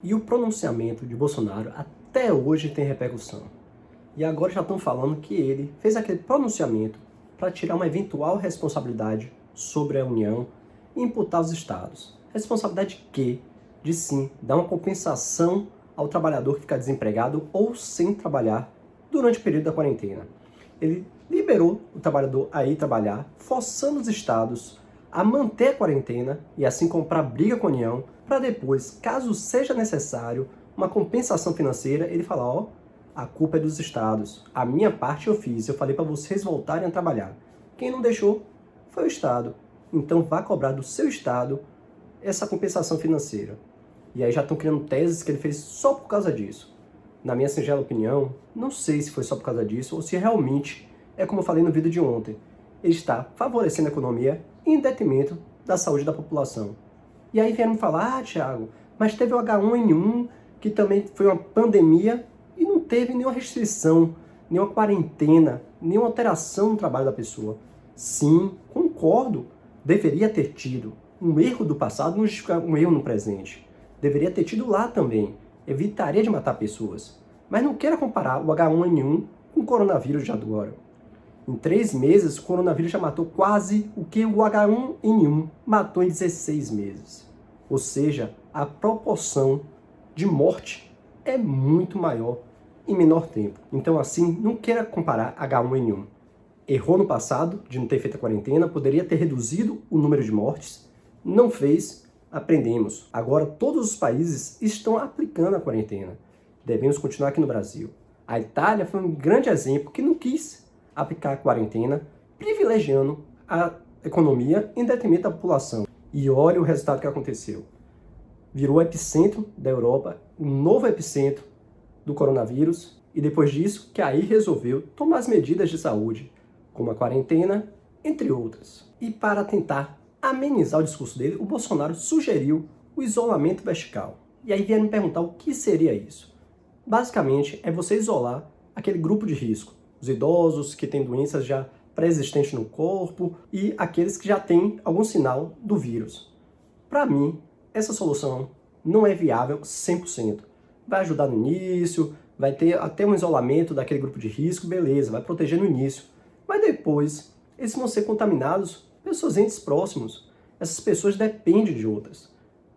E o pronunciamento de Bolsonaro até hoje tem repercussão. E agora já estão falando que ele fez aquele pronunciamento para tirar uma eventual responsabilidade sobre a União e imputar aos estados. Responsabilidade que, de sim, dar uma compensação ao trabalhador que fica desempregado ou sem trabalhar durante o período da quarentena. Ele liberou o trabalhador a ir trabalhar, forçando os estados a manter a quarentena e assim comprar briga com a União, para depois, caso seja necessário, uma compensação financeira, ele falar, ó, a culpa é dos estados, a minha parte eu fiz, eu falei para vocês voltarem a trabalhar. Quem não deixou foi o estado, então vá cobrar do seu estado essa compensação financeira. E aí já estão criando teses que ele fez só por causa disso. Na minha singela opinião, não sei se foi só por causa disso ou se realmente é como eu falei no vídeo de ontem. Ele está favorecendo a economia em detrimento da saúde da população. E aí vieram me falar, Thiago, mas teve o H1N1, que também foi uma pandemia e não teve nenhuma restrição, nenhuma quarentena, nenhuma alteração no trabalho da pessoa. Sim, concordo, deveria ter tido. Um erro do passado não justifica um erro no presente. Deveria ter tido lá também. Evitaria de matar pessoas. Mas não queira comparar o H1N1 com o coronavírus de agora. Em 3 meses, o coronavírus já matou quase o que o H1N1 matou em 16 meses. Ou seja, a proporção de morte é muito maior em menor tempo. Então, assim, não queira comparar H1N1. Errou no passado de não ter feito a quarentena, poderia ter reduzido o número de mortes, não fez, aprendemos. Agora, todos os países estão aplicando a quarentena. Devemos continuar aqui no Brasil. A Itália foi um grande exemplo que não quis aplicar a quarentena, privilegiando a economia em detrimento da população. E olha o resultado que aconteceu. Virou epicentro da Europa, um novo epicentro do coronavírus, e depois disso, que aí resolveu tomar as medidas de saúde, como a quarentena, entre outras. E para tentar amenizar o discurso dele, o Bolsonaro sugeriu o isolamento vertical. E aí vieram me perguntar o que seria isso. Basicamente, é você isolar aquele grupo de risco. Os idosos que têm doenças já pré-existentes no corpo e aqueles que já têm algum sinal do vírus. Para mim, essa solução não é viável 100%. Vai ajudar no início, vai ter até um isolamento daquele grupo de risco, beleza, vai proteger no início. Mas depois, eles vão ser contaminados pelos seus entes próximos. Essas pessoas dependem de outras.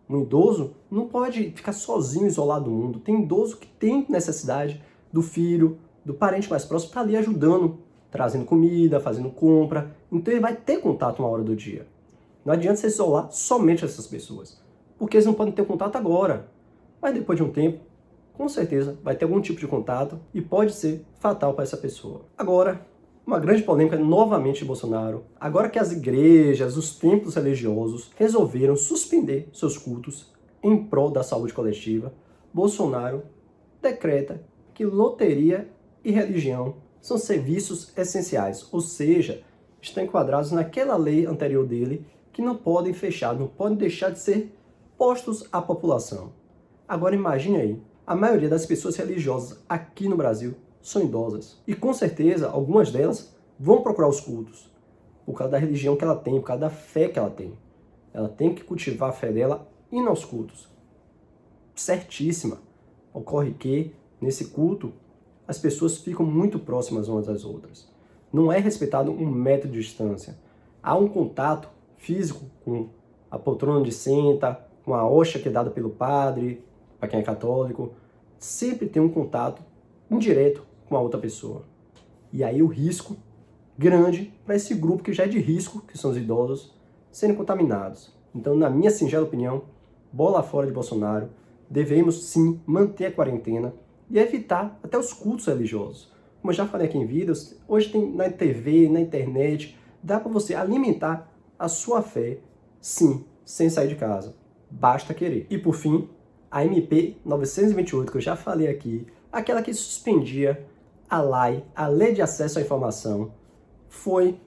Um idoso não pode ficar sozinho, isolado do mundo. Tem idoso que tem necessidade do filho, do parente mais próximo, para ali ajudando, trazendo comida, fazendo compra. Então ele vai ter contato uma hora do dia. Não adianta você isolar somente essas pessoas, porque eles não podem ter contato agora. Mas depois de um tempo, com certeza, vai ter algum tipo de contato e pode ser fatal para essa pessoa. Agora, uma grande polêmica novamente de Bolsonaro. Agora que as igrejas, os templos religiosos resolveram suspender seus cultos em prol da saúde coletiva, Bolsonaro decreta que loteria e religião são serviços essenciais, ou seja, estão enquadrados naquela lei anterior dele que não podem fechar, não podem deixar de ser postos à população. Agora imagine aí, a maioria das pessoas religiosas aqui no Brasil são idosas. E com certeza, algumas delas vão procurar os cultos, por causa da religião que ela tem, por causa da fé que ela tem. Ela tem que cultivar a fé dela indo aos cultos. Certíssima. Ocorre que, nesse culto, as pessoas ficam muito próximas umas das outras. Não é respeitado um metro de distância. Há um contato físico com a poltrona onde senta, com a hóstia que é dada pelo padre, para quem é católico. Sempre tem um contato indireto com a outra pessoa. E aí o risco grande para esse grupo que já é de risco, que são os idosos, serem contaminados. Então, na minha singela opinião, bola fora de Bolsonaro, devemos sim manter a quarentena e evitar até os cultos religiosos. Como eu já falei aqui em vídeos, hoje tem na TV, na internet, dá para você alimentar a sua fé, sim, sem sair de casa. Basta querer. E por fim, a MP 928, que eu já falei aqui, aquela que suspendia a LAI, a Lei de Acesso à Informação, foi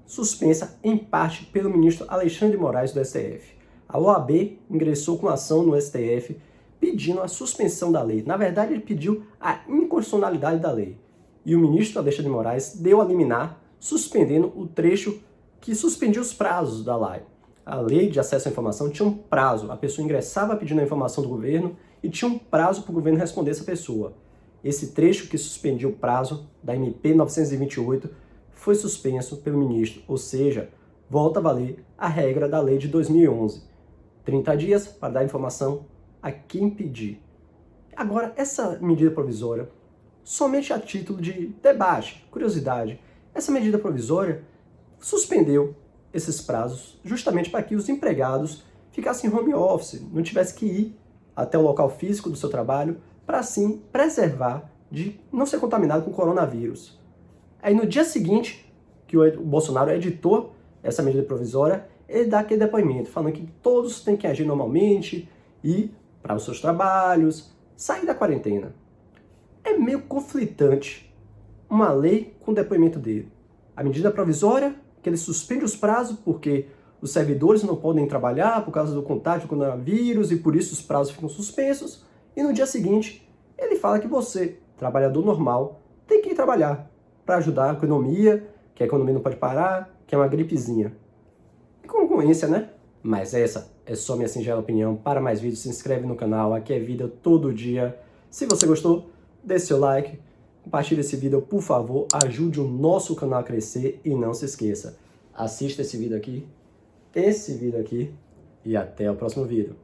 suspensa em parte pelo ministro Alexandre de Moraes do STF. A OAB ingressou com ação no STF pedindo a suspensão da lei. Na verdade, ele pediu a inconstitucionalidade da lei. E o ministro Alexandre de Moraes deu a liminar, suspendendo o trecho que suspendia os prazos da lei. A lei de acesso à informação tinha um prazo. A pessoa ingressava pedindo a informação do governo e tinha um prazo para o governo responder essa pessoa. Esse trecho que suspendia o prazo da MP 928 foi suspenso pelo ministro, ou seja, volta a valer a regra da lei de 2011. 30 dias para dar informação a quem pedir. Agora, essa medida provisória, somente a título de debate, curiosidade, essa medida provisória suspendeu esses prazos justamente para que os empregados ficassem em home office, não tivessem que ir até o local físico do seu trabalho para assim preservar de não ser contaminado com o coronavírus. Aí no dia seguinte, que o Bolsonaro editou essa medida provisória, ele dá aquele depoimento falando que todos têm que agir normalmente e para os seus trabalhos, sair da quarentena. É meio conflitante uma lei com o depoimento dele. A medida provisória, que ele suspende os prazos porque os servidores não podem trabalhar por causa do contágio do coronavírus e por isso os prazos ficam suspensos. E no dia seguinte, ele fala que você, trabalhador normal, tem que ir trabalhar para ajudar a economia, que a economia não pode parar, que é uma gripezinha. Incongruência, né? Mas essa é só minha singela opinião. Para mais vídeos, se inscreve no canal. Aqui é vídeo todo dia. Se você gostou, deixe seu like. Compartilhe esse vídeo, por favor. Ajude o nosso canal a crescer. E não se esqueça, assista esse vídeo aqui, e até o próximo vídeo.